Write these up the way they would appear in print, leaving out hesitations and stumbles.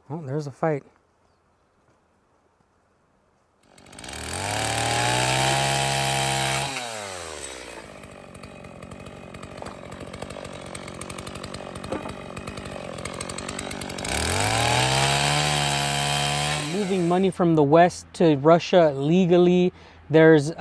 Oh, there's a fight. Moving money from the West to Russia legally. There's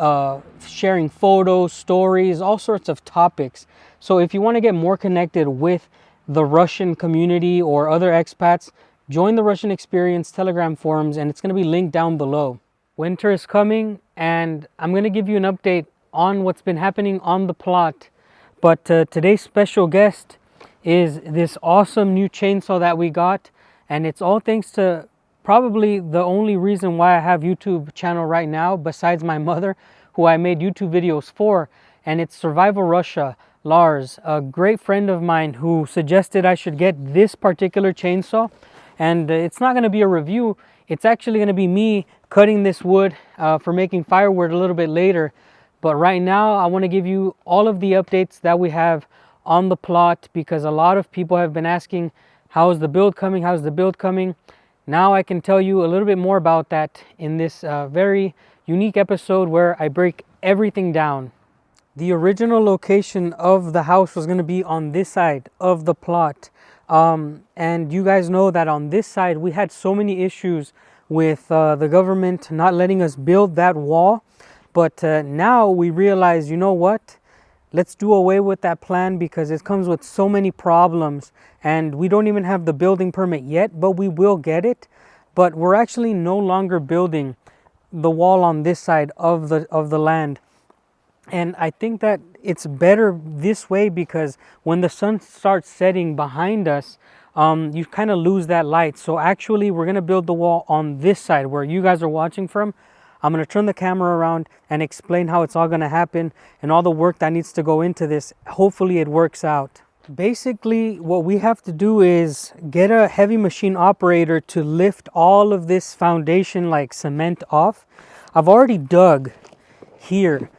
sharing photos, stories, all sorts of topics. So if you want to get more connected with the Russian community or other expats, join the Russian Experience Telegram forums, and it's going to be linked down below. Winter is coming, and I'm going to give you an update on what's been happening on the plot. But today's special guest is this awesome new chainsaw that we got, and it's all thanks to probably the only reason why I have YouTube channel right now, besides my mother, who I made YouTube videos for, and it's Survival Russia. Lars, a great friend of mine, who suggested I should get this particular chainsaw. And it's not going to be a review, it's actually going to be me cutting this wood for making firewood a little bit later. But right now I want to give you all of the updates that we have on the plot, because a lot of people have been asking, how's the build coming, how's the build coming? Now I can tell you a little bit more about that in this very unique episode where I break everything down. The original location of the house was going to be on this side of the plot. And you guys know that on this side we had so many issues with the government not letting us build that wall. But now we realize, you know what? Let's do away with that plan, because it comes with so many problems, and we don't even have the building permit yet, but we will get it. But we're actually no longer building the wall on this side of the land. And I think that it's better this way, because when the sun starts setting behind us, you kind of lose that light. So actually we're going to build the wall on this side where you guys are watching from. I'm going to turn the camera around and explain how it's all going to happen and all the work that needs to go into this. Hopefully it works out. Basically what we have to do is get a heavy machine operator to lift all of this foundation like cement off. I've already dug here.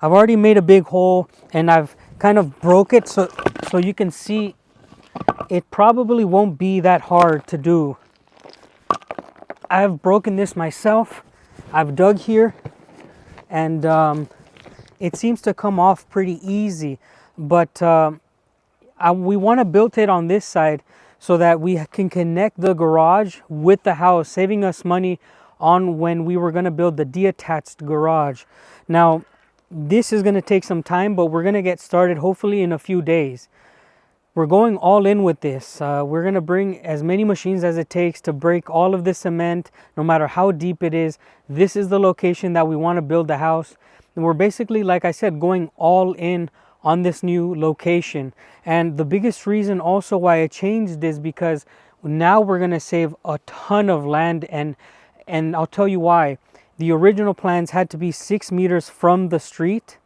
I've already made a big hole, and I've kind of broke it so you can see it probably won't be that hard to do. I've broken this myself. I've dug here, and it seems to come off pretty easy. But we want to build it on this side so that we can connect the garage with the house, saving us money on when we were going to build the detached garage. Now, this is going to take some time, but we're going to get started hopefully in a few days. We're going all in with this. We're going to bring as many machines as it takes to break all of this cement, no matter how deep it is. This is the location that we want to build the house. And we're basically, like I said, going all in on this new location. And the biggest reason also why I changed is because now we're going to save a ton of land, and I'll tell you why. The original plans had to be 6 meters from the street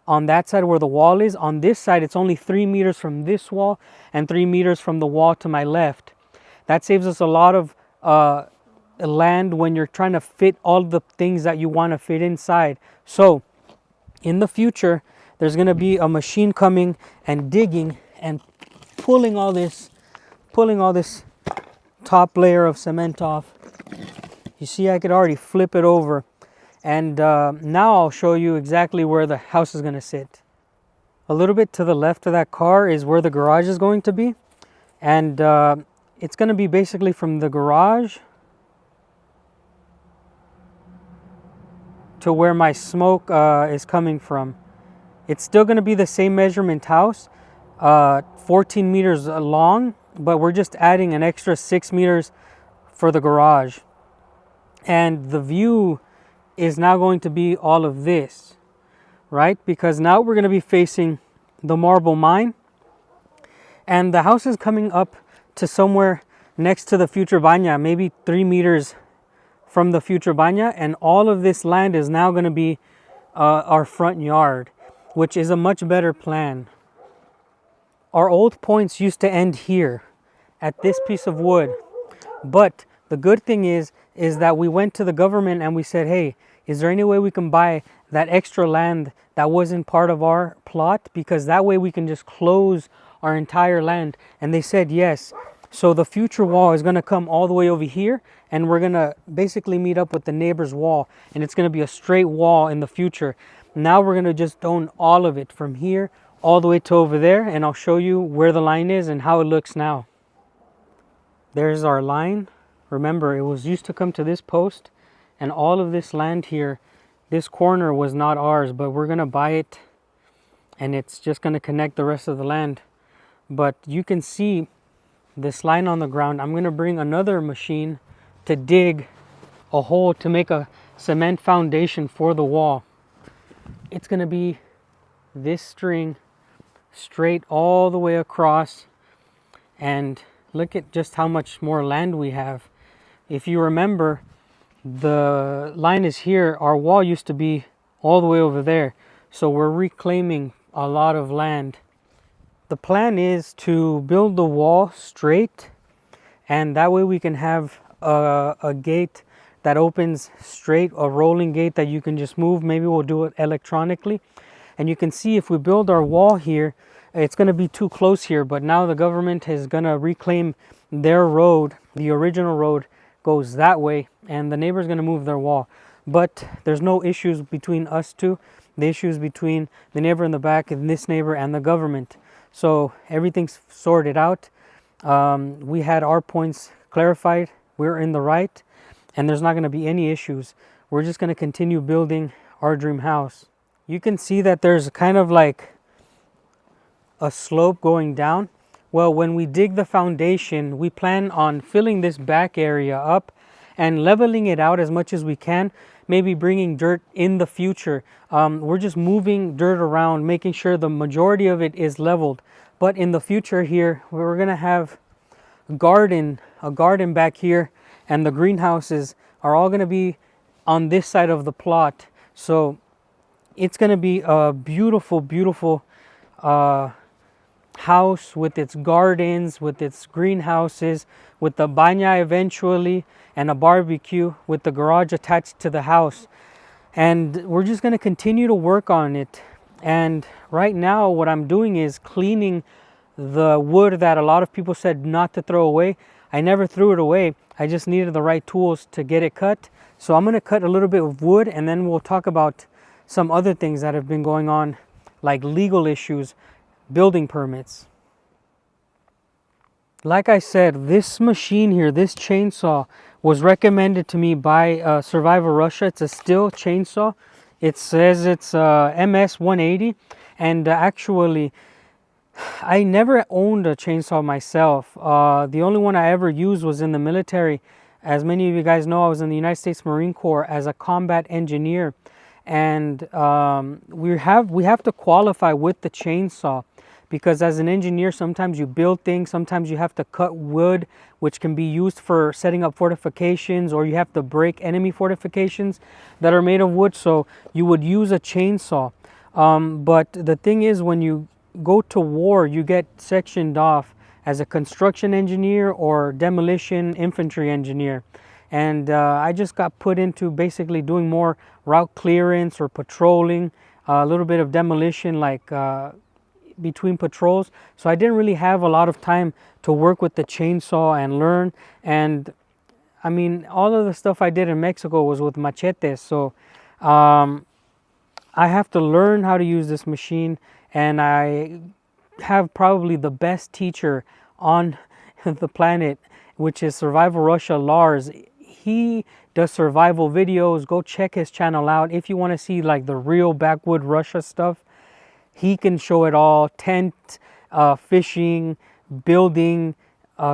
on that side where the wall is. On this side, it's only 3 meters from this wall and 3 meters from the wall to my left. That saves us a lot of land when you're trying to fit all the things that you want to fit inside. So in the future, there's going to be a machine coming and digging and pulling all this top layer of cement off. You see, I could already flip it over. And now I'll show you exactly where the house is going to sit. A little bit to the left of that car is where the garage is going to be. And it's going to be basically from the garage to where my smoke is coming from. It's still going to be the same measurement house, 14 meters long, but we're just adding an extra 6 meters for the garage. And the view is now going to be all of this, right? Because now we're going to be facing the marble mine, and the house is coming up to somewhere next to the future banya, maybe 3 meters from the future banya, and all of this land is now going to be our front yard, which is a much better plan. Our old points used to end here at this piece of wood, but the good thing is that we went to the government and we said, hey, is there any way we can buy that extra land that wasn't part of our plot? Because that way we can just close our entire land. And they said yes. So the future wall is going to come all the way over here, and we're going to basically meet up with the neighbor's wall, and it's going to be a straight wall in the future. Now we're going to just own all of it from here all the way to over there, and I'll show you where the line is and how it looks now. There's our line. Remember, it was used to come to this post, and all of this land here, this corner was not ours, but we're going to buy it, and it's just going to connect the rest of the land. But you can see this line on the ground. I'm going to bring another machine to dig a hole to make a cement foundation for the wall. It's going to be this string straight all the way across, and look at just how much more land we have. If you remember, the line is here. Our wall used to be all the way over there, so we're reclaiming a lot of land. The plan is to build the wall straight, and that way we can have a gate that opens straight, a rolling gate that you can just move. Maybe we'll do it electronically. And you can see if we build our wall here, it's going to be too close here, but now the government is going to reclaim their road. The original road goes that way, and the neighbor's going to move their wall. But there's no issues between us two. The issue is between the neighbor in the back and this neighbor and the government. So everything's sorted out. We had our points clarified. We're in the right, and there's not going to be any issues. We're just going to continue building our dream house. You can see that there's kind of like a slope going down. Well, when we dig the foundation, we plan on filling this back area up and leveling it out as much as we can, maybe bringing dirt in the future. We're just moving dirt around, making sure the majority of it is leveled. But in the future here, we're going to have a garden back here, and the greenhouses are all going to be on this side of the plot. So it's going to be a beautiful, beautiful house with its gardens, with its greenhouses, with the baña eventually, and a barbecue with the garage attached to the house. And we're just going to continue to work on it. And right now what I'm doing is cleaning the wood that a lot of people said not to throw away. I never threw it away. I just needed the right tools to get it cut. So I'm going to cut a little bit of wood, and then we'll talk about some other things that have been going on, like legal issues, building permits. Like I said, this machine here, this chainsaw, was recommended to me by Survival Russia. It's a steel chainsaw. It says it's MS 180, and actually I never owned a chainsaw myself. The only one I ever used was in the military. As many of you guys know, I was in the United States Marine Corps as a combat engineer, and we have to qualify with the chainsaw, because as an engineer, sometimes you build things, sometimes you have to cut wood, which can be used for setting up fortifications, or you have to break enemy fortifications that are made of wood. So you would use a chainsaw. But the thing is, when you go to war, you get sectioned off as a construction engineer or demolition infantry engineer. And I just got put into basically doing more route clearance or patrolling, a little bit of demolition, like between patrols. So I didn't really have a lot of time to work with the chainsaw and learn. And I mean, all of the stuff I did in Mexico was with machetes. So I have to learn how to use this machine, and I have probably the best teacher on the planet, which is Survival Russia Lars. He does survival videos. Go check his channel out if you want to see like the real backwood Russia stuff. He can show it all: tent, fishing, building,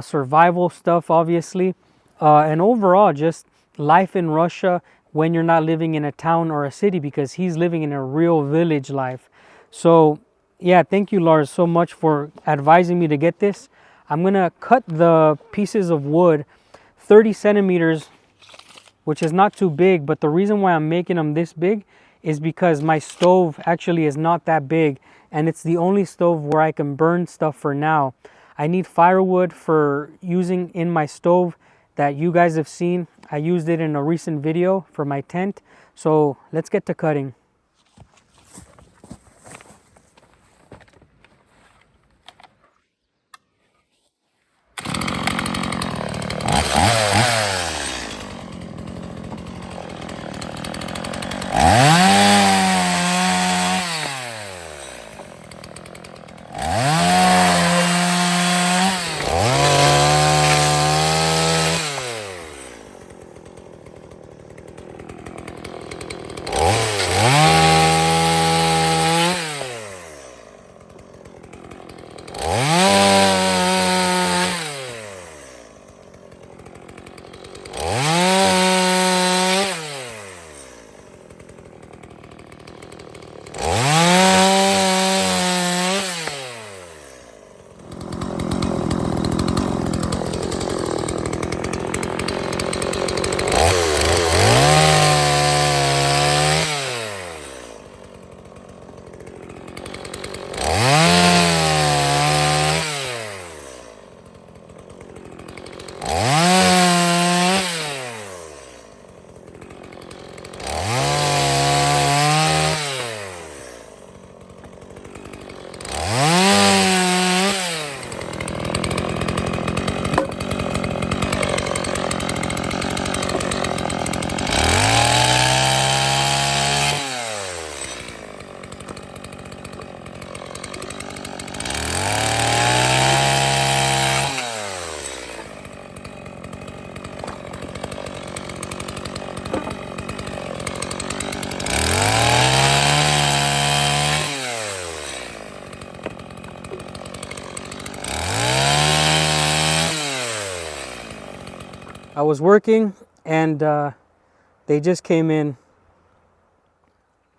survival stuff, obviously, and overall just life in Russia when you're not living in a town or a city, because he's living in a real village life. So yeah, thank you, Lars, so much for advising me to get this. I'm gonna cut the pieces of wood 30 centimeters, which is not too big, but the reason why I'm making them this big is because my stove actually is not that big, and it's the only stove where I can burn stuff for now. I need firewood for using in my stove that you guys have seen. I used it in a recent video for my tent. So let's get to cutting. I was working and they just came in.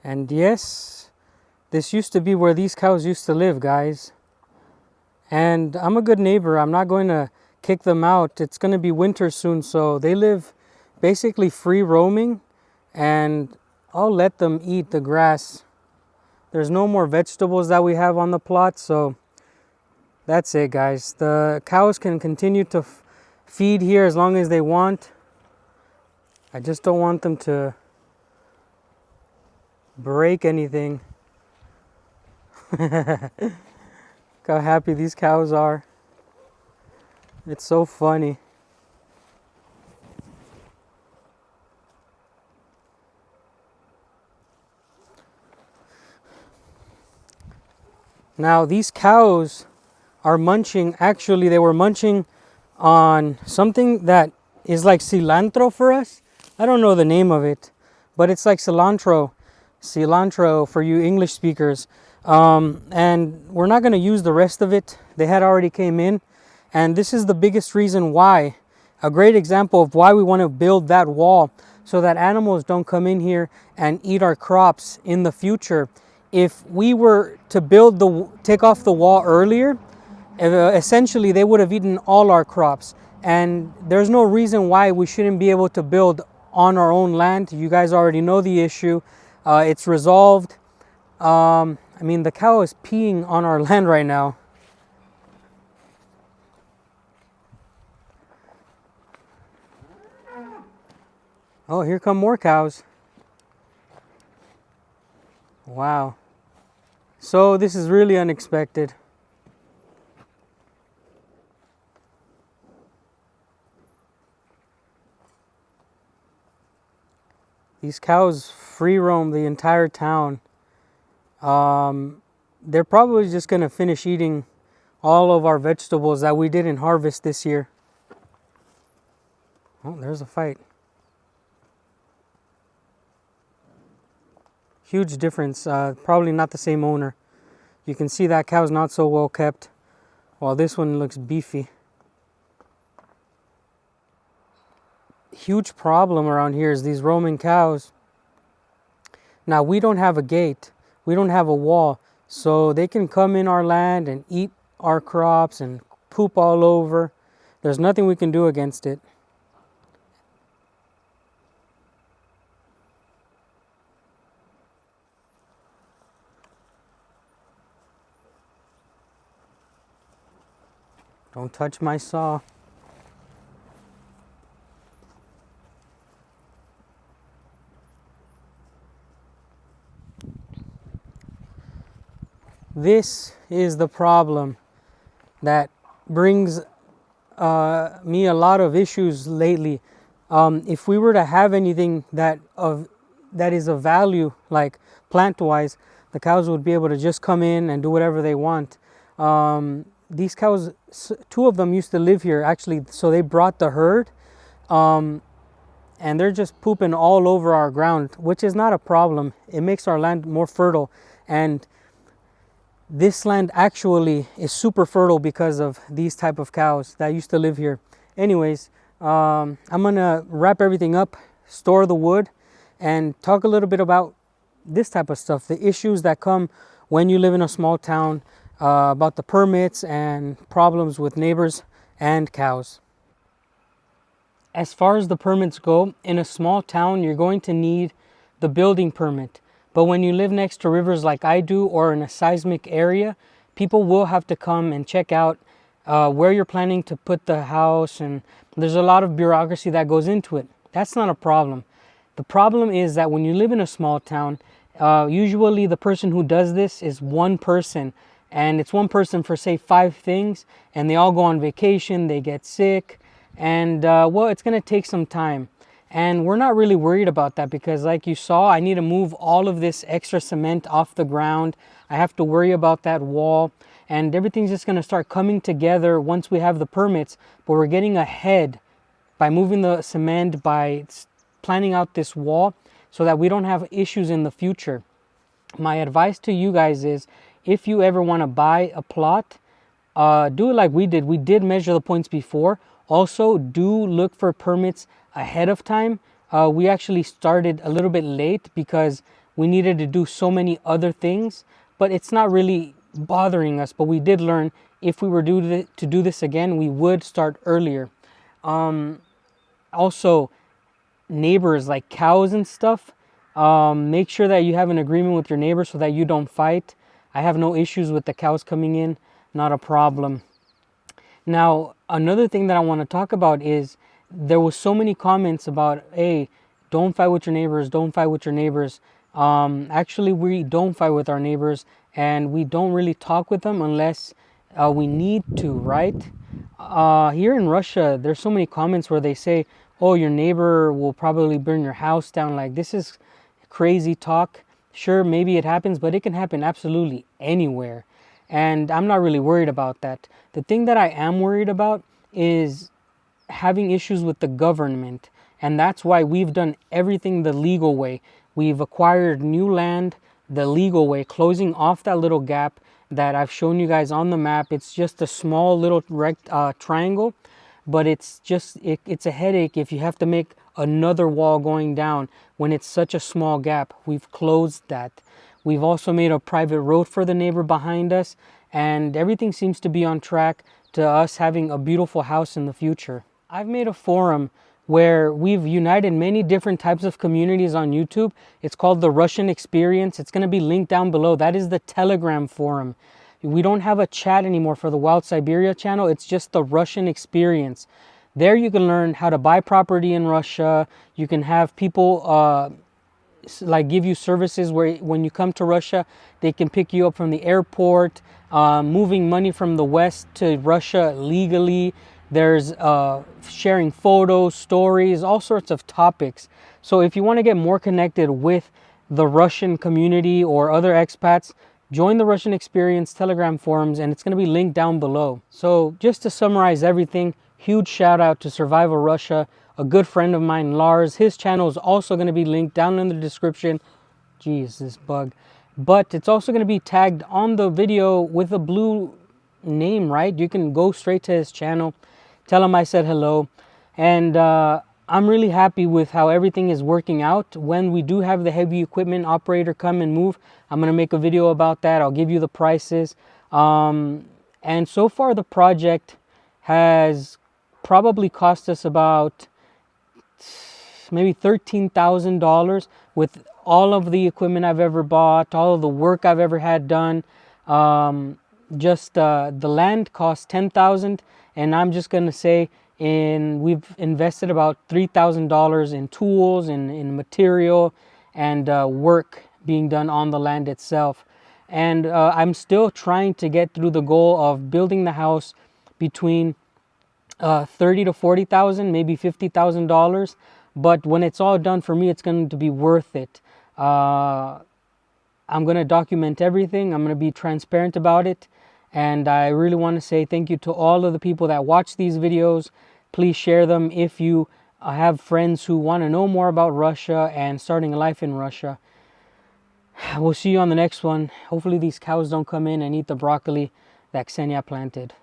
And yes, this used to be where these cows used to live, guys. And I'm a good neighbor. I'm not going to kick them out. It's going to be winter soon, so they live basically free roaming, and I'll let them eat the grass. There's no more vegetables that we have on the plot, so that's it, guys. The cows can continue to feed here as long as they want. I just don't want them to break anything. Look how happy these cows are. It's so funny. Now these cows are munching, actually they were munching on something that is like cilantro for us. I don't know the name of it, but it's like cilantro for you English speakers. And we're not going to use the rest of it. They had already came in, and this is the biggest reason why, a great example of why we want to build that wall, so that animals don't come in here and eat our crops in the future. If we were to take off the wall earlier, essentially they would have eaten all our crops, and there's no reason why we shouldn't be able to build on our own land. You guys already know the issue. It's resolved. I mean, the cow is peeing on our land right now. Oh, here come more cows. Wow. So this is really unexpected. These cows free roam the entire town. They're probably just going to finish eating all of our vegetables that we didn't harvest this year. Oh, there's a fight. Huge difference. Probably not the same owner. You can see that cow's not so well kept, while this one looks beefy. Huge problem around here is these roaming cows. Now, we don't have a gate. We don't have a wall, so they can come in our land and eat our crops and poop all over. There's nothing we can do against it. Don't touch my saw. This is the problem that brings me a lot of issues lately. If we were to have anything that is of value, like plant-wise, the cows would be able to just come in and do whatever they want. These cows, two of them used to live here actually, so they brought the herd, and they're just pooping all over our ground, which is not a problem. It makes our land more fertile, and this land actually is super fertile because of these type of cows that used to live here. Anyways, I'm gonna wrap everything up, store the wood, and talk a little bit about this type of stuff, the issues that come when you live in a small town, about the permits and problems with neighbors and cows. As far as the permits go, in a small town, you're going to need the building permit. But when you live next to rivers like I do, or in a seismic area, people will have to come and check out where you're planning to put the house, and there's a lot of bureaucracy that goes into it. That's not a problem. The problem is that when you live in a small town, usually the person who does this is one person, and it's one person for, say, 5 things, and they all go on vacation, they get sick, and well, it's going to take some time. And we're not really worried about that, because like you saw, I need to move all of this extra cement off the ground. I have to worry about that wall, and everything's just going to start coming together once we have the permits. But we're getting ahead by moving the cement, by planning out this wall, so that we don't have issues in the future. My advice to you guys is, if you ever want to buy a plot, do it like we did. We did measure the points before. Also, do look for permits ahead of time. We actually started a little bit late because we needed to do so many other things, but it's not really bothering us. But we did learn if we were to do this again, we would start earlier. Also, neighbors like cows and stuff, make sure that you have an agreement with your neighbor so that you don't fight. I have no issues with the cows coming in, not a problem. Now, another thing that I want to talk about is there was so many comments about, hey, don't fight with your neighbors, don't fight with your neighbors. Actually, we don't fight with our neighbors, and we don't really talk with them unless we need to, right? Here in Russia, there's so many comments where they say, oh, your neighbor will probably burn your house down. Like, this is crazy talk. Sure, maybe it happens, but it can happen absolutely anywhere. And I'm not really worried about that. The thing that I am worried about is having issues with the government. And that's why we've done everything the legal way. We've acquired new land the legal way, closing off that little gap that I've shown you guys on the map. It's just a small little triangle, but it's a headache if you have to make another wall going down when it's such a small gap. We've closed that. We've also made a private road for the neighbor behind us, and everything seems to be on track to us having a beautiful house in the future. I've made a forum where we've united many different types of communities on YouTube. It's called The Russian Experience. It's going to be linked down below. That is the Telegram forum. We don't have a chat anymore for the Wild Siberia channel. It's just The Russian Experience. There you can learn how to buy property in Russia. You can have people like give you services where when you come to Russia, they can pick you up from the airport, moving money from the West to Russia legally. There's sharing photos, stories, all sorts of topics. So if you want to get more connected with the Russian community or other expats, join the Russian Experience Telegram forums, and it's going to be linked down below. So just to summarize everything, huge shout out to Survival Russia, a good friend of mine, Lars. His channel is also going to be linked down in the description. Jeez, this bug. But it's also going to be tagged on the video with a blue name, right? You can go straight to his channel, tell him I said hello. And I'm really happy with how everything is working out. When we do have the heavy equipment operator come and move, I'm going to make a video about that. I'll give you the prices. And so far the project has probably cost us about maybe $13,000 with all of the equipment I've ever bought, all of the work I've ever had done. Just the land cost $10,000, and I'm just gonna say we've invested about $3,000 in tools and in material and work being done on the land itself. And I'm still trying to get through the goal of building the house between $30,000 to $40,000, maybe $50,000. But when it's all done, for me, it's going to be worth it. I'm going to document everything. I'm going to be transparent about it. And I really want to say thank you to all of the people that watch these videos. Please share them if you have friends who want to know more about Russia and starting a life in Russia. We'll see you on the next one. Hopefully these cows don't come in and eat the broccoli that Ksenia planted.